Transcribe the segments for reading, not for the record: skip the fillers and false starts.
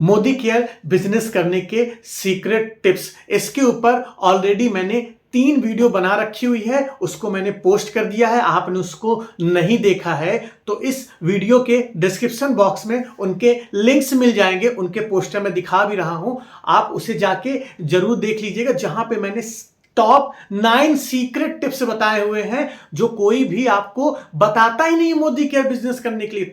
Modi care business करने के secret tips, इसके ऊपर ऑलरेडी मैंने 3 वीडियो बना रखी हुई है। उसको मैंने पोस्ट कर दिया है। आपने उसको नहीं देखा है तो इस वीडियो के डिस्क्रिप्शन बॉक्स में उनके लिंक्स मिल जाएंगे। उनके पोस्टर में दिखा भी रहा हूं, आप उसे जाके जरूर देख लीजिएगा, जहां पे मैंने टॉप 9 सीक्रेट टिप्स बताए हुए हैं जो कोई भी आपको बताता ही नहीं मोदी केयर बिजनेस करने के लिए,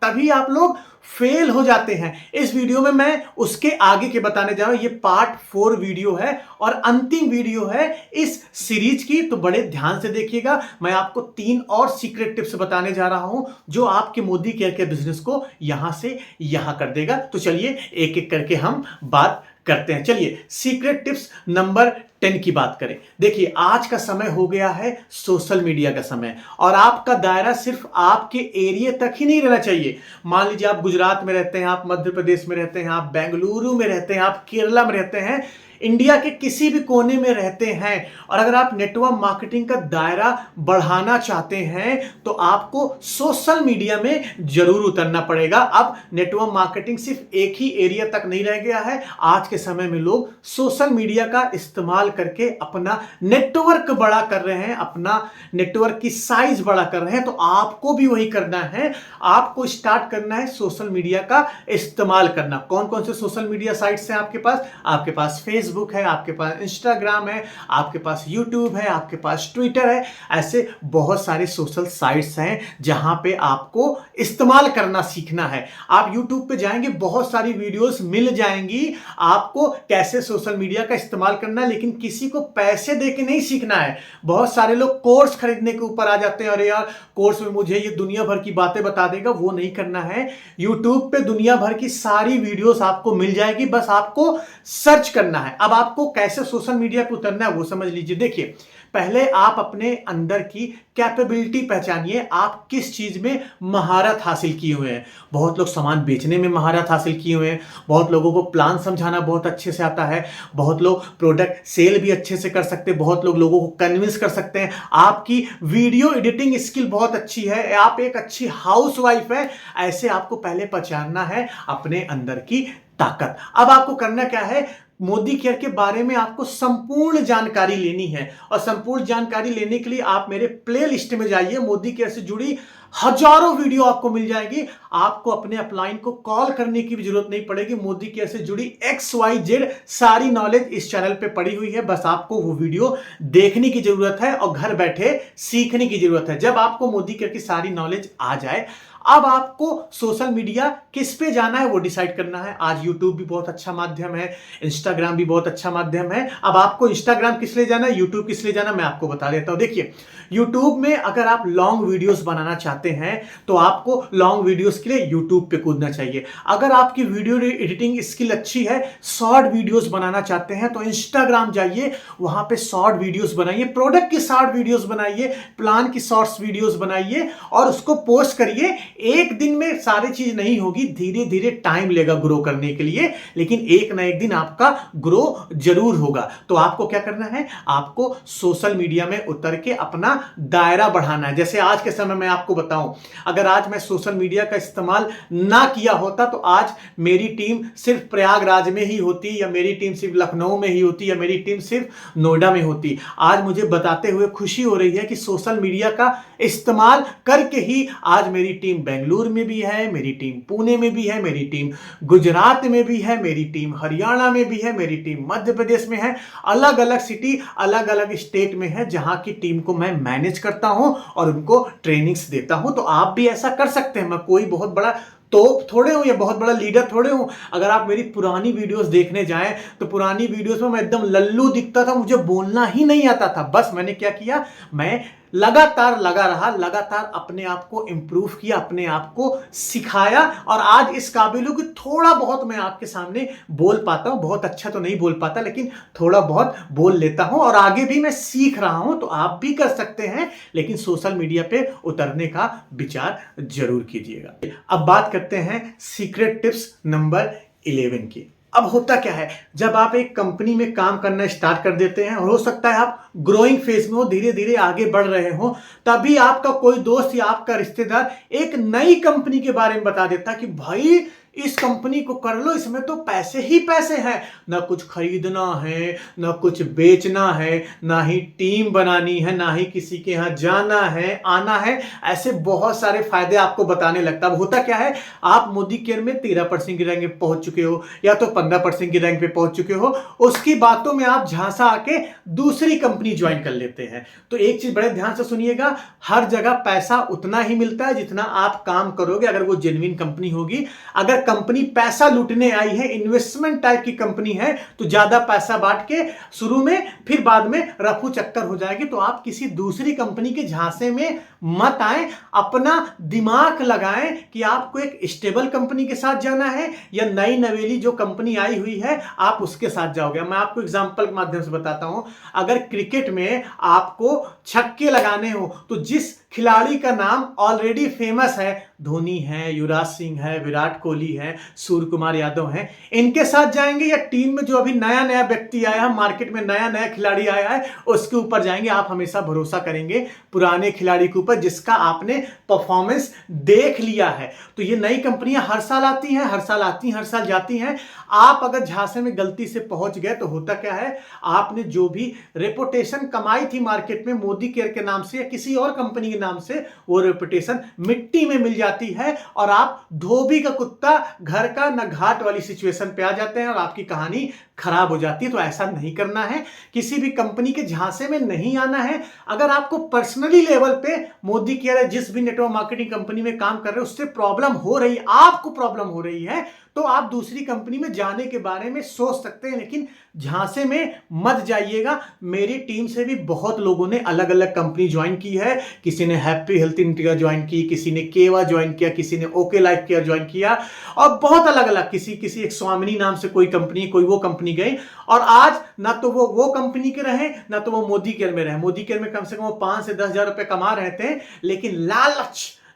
तभी आप लोग फेल हो जाते हैं। इस वीडियो में मैं उसके आगे के बताने जा रहा हूं। ये पार्ट 4 वीडियो है और अंतिम वीडियो है इस सीरीज की, तो बड़े ध्यान से देखिएगा। मैं आपको 3 और सीक्रेट टिप्स बताने जा रहा हूं जो आपके मोदी केयर के बिजनेस को यहां से यहां कर देगा। तो चलिए एक एक करके हम बात करते हैं। चलिए सीक्रेट टिप्स नंबर 10 की बात करें। देखिए आज का समय हो गया है सोशल मीडिया का समय, और आपका दायरा सिर्फ आपके एरिया तक ही नहीं रहना चाहिए। मान लीजिए आप गुजरात में रहते हैं, आप मध्य प्रदेश में रहते हैं, आप बेंगलुरु में रहते हैं, आप केरला में रहते हैं, इंडिया के किसी भी कोने में रहते हैं, और अगर आप नेटवर्क मार्केटिंग का दायरा बढ़ाना चाहते हैं तो आपको सोशल मीडिया में जरूर उतरना पड़ेगा। अब नेटवर्क मार्केटिंग सिर्फ एक ही एरिया तक नहीं रह गया है। आज के समय में लोग सोशल मीडिया का इस्तेमाल करके अपना नेटवर्क बड़ा कर रहे हैं, अपना नेटवर्क की साइज बड़ा कर रहे हैं। तो आपको भी वही करना है। आपको स्टार्ट करना है सोशल मीडिया का इस्तेमाल करना। कौन कौन से सोशल मीडिया साइट्स हैं आपके पास? आपके पास फेसबुक है, आपके पास इंस्टाग्राम है, आपके पास यूट्यूब है, आपके पास ट्विटर है। ऐसे बहुत सारे सोशल साइट्स हैं जहां पे आपको इस्तेमाल करना सीखना है। आप यूट्यूब पे जाएंगे, बहुत सारी वीडियोस मिल जाएंगी आपको कैसे सोशल मीडिया का इस्तेमाल करना है, लेकिन किसी को पैसे देके नहीं सीखना है। बहुत सारे लोग कोर्स खरीदने के ऊपर आ जाते हैं, अरे यार कोर्स में मुझे ये दुनिया भर की बातें बता देगा, वो नहीं करना है। यूट्यूब पे दुनिया भर की सारी वीडियोस आपको मिल जाएगी, बस आपको सर्च करना है। अब आपको कैसे सोशल मीडिया पे उतरना है वो समझ लीजिए। देखिए पहले आप अपने अंदर की कैपेबिलिटी पहचानिए, आप किस चीज में महारत हासिल किए हुए हैं। बहुत लोग सामान बेचने में महारत हासिल किए हुए हैं, बहुत लोगों को प्लान समझाना बहुत अच्छे से आता है, बहुत लोग प्रोडक्ट सेल भी अच्छे से कर सकते हैं, बहुत लोग लोगों को कन्विंस कर सकते हैं। आपकी वीडियो एडिटिंग स्किल बहुत अच्छी है, आप एक अच्छी हाउसवाइफ है। ऐसे आपको पहले पहचानना है अपने अंदर की ताकत। अब आपको करना क्या है, मोदी केयर के बारे में आपको संपूर्ण जानकारी लेनी है, और संपूर्ण जानकारी लेने के लिए आप मेरे प्लेलिस्ट में जाइए। मोदी केयर से जुड़ी हजारों वीडियो आपको मिल जाएगी। आपको अपने अपलाइन को कॉल करने की भी जरूरत नहीं पड़ेगी। मोदी केयर से जुड़ी XYZ सारी नॉलेज इस चैनल पे पड़ी हुई है, बस आपको वो वीडियो देखने की जरूरत है और घर बैठे सीखने की जरूरत है। जब आपको मोदी केयर की सारी नॉलेज आ जाए, अब आपको सोशल मीडिया किस पे जाना है वो डिसाइड करना है। आज यूट्यूब भी बहुत अच्छा माध्यम है, इंस्टाग्राम भी बहुत अच्छा माध्यम है। अब आपको इंस्टाग्राम किस लिए जाना है, यूट्यूब किस लिए जाना है, मैं आपको बता देता हूं। देखिए यूट्यूब में अगर आप लॉन्ग वीडियोस बनाना चाहते हैं तो आपको लॉन्ग वीडियोस के लिए यूट्यूब पे कूदना चाहिए। अगर आपकी वीडियो एडिटिंग स्किल अच्छी है, शॉर्ट वीडियोस बनाना चाहते हैं तो इंस्टाग्राम जाइए, वहां पे शॉर्ट वीडियोस बनाइए, प्रोडक्ट की शॉर्ट वीडियोस बनाइए, प्लान की शॉर्ट्स वीडियोस बनाइए और उसको पोस्ट करिए। एक दिन में सारी चीज नहीं होगी, धीरे धीरे टाइम लेगा ग्रो करने के लिए, लेकिन एक ना एक दिन आपका ग्रो जरूर होगा। तो आपको क्या करना है, आपको सोशल मीडिया में उतर के अपना दायरा बढ़ाना है। जैसे आज के समय में आपको बताऊं, अगर आज मैं सोशल मीडिया का इस्तेमाल ना किया होता तो आज मेरी टीम सिर्फ प्रयागराज में ही होती, या मेरी टीम सिर्फ लखनऊ में ही होती, या मेरी टीम सिर्फ नोएडा में होती। आज मुझे बताते हुए खुशी हो रही है कि सोशल मीडिया का इस्तेमाल करके ही आज मेरी टीम बेंगलुरु में भी है, मेरी टीम पुणे में भी है, मेरी टीम गुजरात में भी है, मेरी टीम हरियाणा में भी है, मेरी टीम मध्य प्रदेश में है। अलग अलग सिटी, अलग अलग स्टेट में है जहां की टीम को मैं मैनेज करता हूं और उनको ट्रेनिंग्स देता हूं। तो आप भी ऐसा कर सकते हैं। मैं कोई बहुत बड़ा तो थोड़े हूं या बहुत बड़ा लीडर थोड़े हूं। अगर आप मेरी पुरानी वीडियोस देखने जाएं तो पुरानी वीडियोस में मैं एकदम लल्लू दिखता था, मुझे बोलना ही नहीं आता था। बस मैंने क्या किया, मैं लगातार लगा रहा, लगातार अपने आप को इंप्रूव किया, अपने आप को सिखाया, और आज इस काबिल हूं कि थोड़ा बहुत मैं आपके सामने बोल पाता हूं। बहुत अच्छा तो नहीं बोल पाता, लेकिन थोड़ा बहुत बोल लेता हूं, और आगे भी मैं सीख रहा हूं। तो आप भी कर सकते हैं, लेकिन सोशल मीडिया पे उतरने का विचार जरूर कीजिएगा। अब बात करते हैं सीक्रेट टिप्स नंबर 11 की। अब होता क्या है, जब आप एक कंपनी में काम करना स्टार्ट कर देते हैं, और हो सकता है आप ग्रोइंग फेज में हो, धीरे धीरे आगे बढ़ रहे हो, तभी आपका कोई दोस्त या आपका रिश्तेदार एक नई कंपनी के बारे में बता देता कि भाई इस कंपनी को कर लो, इसमें तो पैसे ही पैसे हैं, ना कुछ खरीदना है, ना कुछ बेचना है, ना ही टीम बनानी है, ना ही किसी के यहां जाना है आना है। ऐसे बहुत सारे फायदे आपको बताने लगता है। अब होता क्या है, आप मोदी केयर में 13% की रैंक पे पहुंच चुके हो या तो 15% की रैंक पे पहुंच चुके हो, उसकी बातों में आप झांसा आके दूसरी कंपनी ज्वाइन कर लेते हैं। तो एक चीज बड़े ध्यान से सुनिएगा, हर जगह पैसा उतना ही मिलता है जितना आप काम करोगे, अगर वो जेन्युइन कंपनी होगी। अगर कंपनी पैसा लूटने आई है, इन्वेस्टमेंट टाइप की कंपनी है, तो ज्यादा पैसा बांट के शुरू में, फिर बाद में रफू चक्कर हो जाएगी। तो आप किसी दूसरी कंपनी के झांसे में मत आए, अपना दिमाग लगाएं कि आपको एक स्टेबल कंपनी के साथ जाना है या नई नवेली जो कंपनी आई हुई है आप उसके साथ जाओगे। मैं आपको एग्जांपल के माध्यम से बताता हूं, अगर क्रिकेट में आपको छक्के लगाने हो तो जिस खिलाड़ी का नाम ऑलरेडी फेमस है, धोनी है, युवराज सिंह है, विराट कोहली है, सूर्य कुमार यादव है, इनके साथ जाएंगे या टीम में जो अभी नया नया व्यक्ति आया है, मार्केट में नया नया खिलाड़ी आया है उसके ऊपर जाएंगे? आप हमेशा भरोसा करेंगे पुराने खिलाड़ी के ऊपर जिसका आपने परफॉर्मेंस देख लिया है। तो ये नई कंपनियां हर साल आती हैं, हर साल आती हैं, हर साल जाती हैं। आप अगर झांसे में गलती से पहुंच गए तो होता क्या है, आपने जो भी रेपुटेशन कमाई थी मार्केट में मोदी केयर के नाम से या किसी और कंपनी के नाम से, वो रेपुटेशन मिट्टी में मिल जाती है और आप धोबी का कुत्ता घर का न घाट वाली सिचुएशन पे आ जाते हैं और आपकी कहानी खराब हो जाती है। तो ऐसा नहीं करना है, किसी भी कंपनी के झांसे में नहीं आना है। अगर आपको पर्सनली लेवल पे मोदी केयर जिस भी नेटवर्क मार्केटिंग कंपनी में काम कर रहे हो उससे प्रॉब्लम हो रही, आपको प्रॉब्लम हो रही है, तो आप दूसरी कंपनी में जाने के बारे में सोच सकते हैं, लेकिन झांसे में मत जाइएगा। मेरी टीम से भी बहुत लोगों ने अलग अलग कंपनी ज्वाइन की है, किसी ने हैप्पी हेल्थ इंडिया ज्वाइन की, किसी ने केवा ज्वाइन किया, किसी ने ओके लाइफ केयर ज्वाइन किया और बहुत अलग अलग, किसी एक स्वामिनी नाम से कोई कंपनी, कोई वो कंपनी गई और आज ना तो वो कंपनी के रहे ना तो वो मोदी केयर में रहे। मोदी केयर में कम से कम 5 से 10 हजार रुपए कमा रहे थे, लेकिन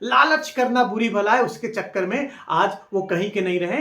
लालच करना बुरी भला है, उसके चक्कर में आज वो कहीं के नहीं रहे,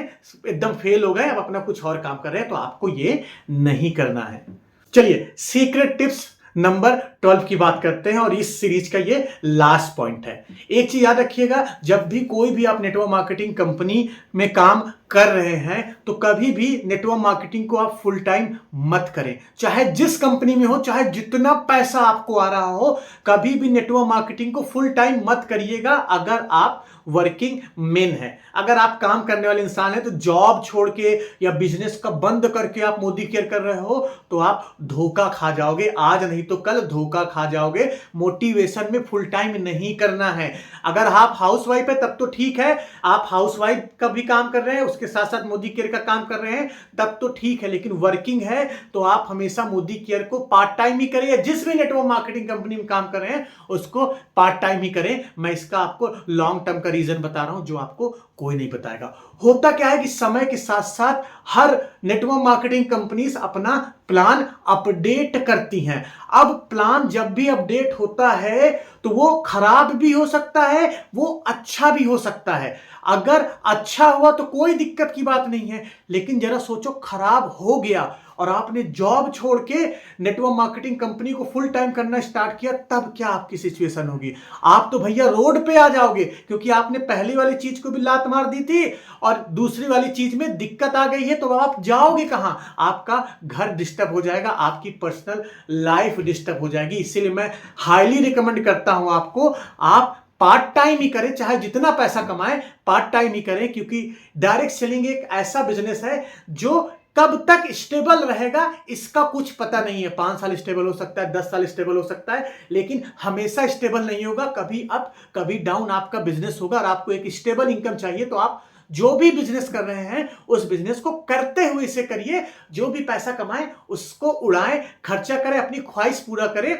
एकदम फेल हो गए, अब अपना कुछ और काम कर रहे हैं। तो आपको ये नहीं करना है। चलिए सीक्रेट टिप्स नंबर 12 की बात करते हैं और इस सीरीज का ये लास्ट पॉइंट है। एक चीज याद रखिएगा, जब भी कोई भी आप नेटवर्क मार्केटिंग कंपनी में काम कर रहे हैं तो कभी भी नेटवर्क मार्केटिंग को आप फुल टाइम मत करें, चाहे जिस कंपनी में हो, चाहे जितना पैसा आपको आ रहा हो, कभी भी नेटवर्क मार्केटिंग को फुल टाइम मत करिएगा। अगर आप वर्किंग मैन है, अगर आप काम करने वाले इंसान हैं, तो जॉब छोड़ के या बिजनेस का बंद करके आप मोदी केयर कर रहे हो तो आप धोखा खा जाओगे, आज नहीं तो कल धोखा खा जाओगे। मोटिवेशन में फुल टाइम नहीं करना है। अगर आप हाउसवाइफ है तब तो ठीक है, आप हाउसवाइफ का भी काम कर रहे हैं, उसके साथ साथ मोदी केयर का काम कर रहे हैं, तब तो ठीक है। लेकिन वर्किंग है तो आप हमेशा मोदी केयर को पार्ट टाइम ही करें, या जिस भी नेटवर्क मार्केटिंग कंपनी में काम कर रहे हैं उसको पार्ट टाइम ही करें। मैं इसका आपको लॉन्ग टर्म का रीजन बता रहा हूं जो आपको कोई नहीं बताएगा। होता क्या है कि समय के साथ साथ हर नेटवर्क मार्केटिंग कंपनीज अपना प्लान अपडेट करती हैं। अब प्लान जब भी अपडेट होता है तो वो खराब भी हो सकता है, वो अच्छा भी हो सकता है। अगर अच्छा हुआ तो कोई दिक्कत की बात नहीं है, लेकिन जरा सोचो खराब हो गया और आपने जॉब छोड़ के नेटवर्क मार्केटिंग कंपनी को फुल टाइम करना स्टार्ट किया, तब क्या आपकी सिचुएशन होगी? आप तो भैया रोड पे आ जाओगे, क्योंकि आपने पहली वाली चीज को भी लात मार दी थी और दूसरी वाली चीज में दिक्कत आ गई है, तो आप जाओगे कहां? आपका घर डिस्टर्ब हो जाएगा, आपकी पर्सनल लाइफ डिस्टर्ब हो जाएगी। इसीलिए मैं हाईली रिकमेंड करता हूं आपको, आप पार्ट टाइम ही करें, चाहे जितना पैसा कमाएं पार्ट टाइम ही करें, क्योंकि डायरेक्ट सेलिंग एक ऐसा बिजनेस है जो कब तक स्टेबल रहेगा इसका कुछ पता नहीं है। 5 साल स्टेबल हो सकता है, 10 साल स्टेबल हो सकता है, लेकिन हमेशा स्टेबल नहीं होगा। कभी अप कभी डाउन आपका बिजनेस होगा और आपको एक स्टेबल इनकम चाहिए तो आप जो भी बिजनेस कर रहे हैं उस बिजनेस को करते हुए इसे करिए। जो भी पैसा कमाएं उसको उड़ाएं, खर्चा करें, अपनी ख्वाहिश पूरा करें।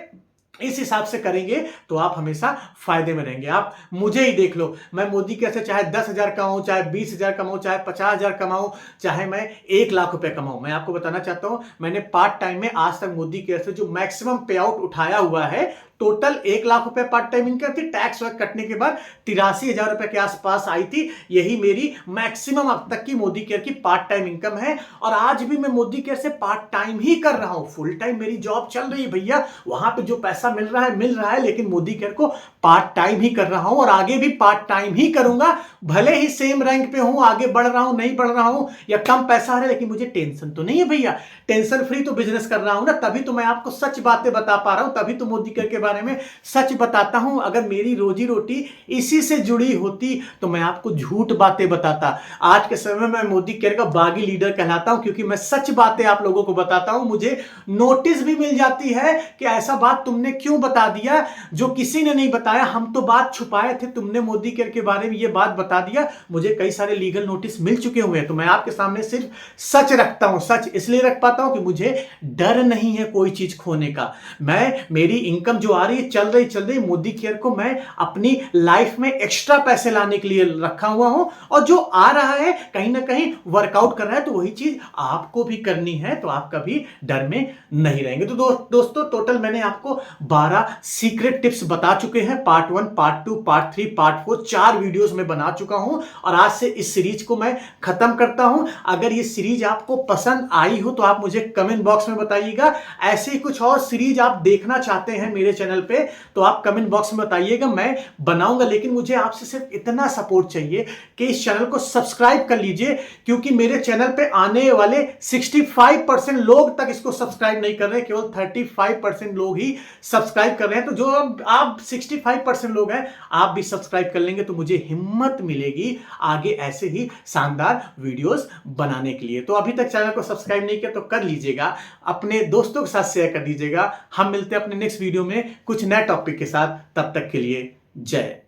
इस हिसाब से करेंगे तो आप हमेशा फायदे में रहेंगे। आप मुझे ही देख लो, मैं मोदी केयर से चाहे 10,000 कमाऊं, चाहे 20,000 कमाऊं, चाहे 50,000 कमाऊं, चाहे मैं 1 लाख रुपए कमाऊं, मैं आपको बताना चाहता हूं मैंने पार्ट टाइम में आज तक मोदी केयर से जो मैक्सिमम पे आउट उठाया हुआ है टोटल 1 लाख रुपए पार्ट टाइम इनकम थी, टैक्स वर्क कटने के बाद 83,000 रुपए के आसपास आई थी। यही मेरी मैक्सिमम अब तक की मोदी केयर की पार्ट टाइम इनकम है। और आज भी मैं मोदी केयर से पार्ट टाइम ही कर रहा हूं, फुल टाइम मेरी जॉब चल रही है भैया, वहां पे जो पैसा मिल रहा है, लेकिन मोदी केयर को पार्ट टाइम ही कर रहा हूं और आगे भी पार्ट टाइम ही करूंगा। भले ही सेम रैंक पे हूं, आगे बढ़ रहा हूं, नहीं बढ़ रहा हूं या कम पैसा आ रहा है, लेकिन मुझे टेंशन तो नहीं है भैया। टेंशन फ्री तो बिजनेस कर रहा हूं ना, तभी तो मैं आपको सच बातें बता पा रहा हूं, तभी तो मोदी केयर के बारे में सच बताता हूं। अगर मेरी रोजी रोटी इसी से जुड़ी होती तो मैं आपको झूठ बातें बताता। आज के समय में मैं मोदी केयर का बागी लीडर कहलाता हूं, क्योंकि मैं सच बातें आप लोगों को बताता हूं। मुझे नोटिस भी मिल जाती है कि ऐसा बात तुमने क्यों बता दिया जो किसी ने नहीं बताया, हम तो बात छुपाए थे, तुमने मोदी केयर के बारे में ये बात बता दिया। मुझे कई सारे लीगल नोटिस मिल चुके हुए हैं, तो मैं आपके सामने सिर्फ सच रखता हूं। सच इसलिए रख पाता हूं कि मुझे डर नहीं है कोई चीज खोने का। मेरी इनकम जो आ रही है चल रही, मोदी केयर को मैं अपनी लाइफ में एक्स्ट्रा पैसे लाने के लिए रखा हुआ हूं, और जो आ रहा है कहीं ना कहीं वर्कआउट कर रहा है, तो वही चीज आपको भी करनी है, तो आप कभी डर में नहीं रहेंगे। तो दोस्तों टोटल मैंने आपको 12 सीक्रेट टिप्स बता चुके हैं। Part 1, part 2, part 3, part 4, 4 videos में बना चुका हूं और आज से इस सीरीज को मैं खत्म करता हूं। अगर ये सीरीज आपको पसंद आई हो तो आप मुझे कमेंट बॉक्स में बताइएगा। ऐसे ही कुछ और सीरीज आप देखना चाहते हैं मेरे चैनल पे तो आप कमेंट बॉक्स में बताइएगा, मैं बनाऊंगा। लेकिन मुझे आपसे सिर्फ इतना सपोर्ट चाहिए कि इस चैनल को सब्सक्राइब कर लीजिए, क्योंकि मेरे चैनल पे आने वाले 65% लोग तक इसको सब्सक्राइब नहीं कर रहे हैं, केवल 35% लोग ही सब्सक्राइब कर रहे हैं। तो जो आप 65% लोग हैं आप भी सब्सक्राइब कर लेंगे तो मुझे हिम्मत मिलेगी आगे ऐसे ही शानदार वीडियोस बनाने के लिए। तो अभी तक चैनल को सब्सक्राइब नहीं किया तो कर लीजिएगा, अपने दोस्तों के साथ शेयर कर दीजिएगा। हम मिलते हैं अपने नेक्स्ट वीडियो में कुछ नए टॉपिक के साथ, तब तक के लिए जय।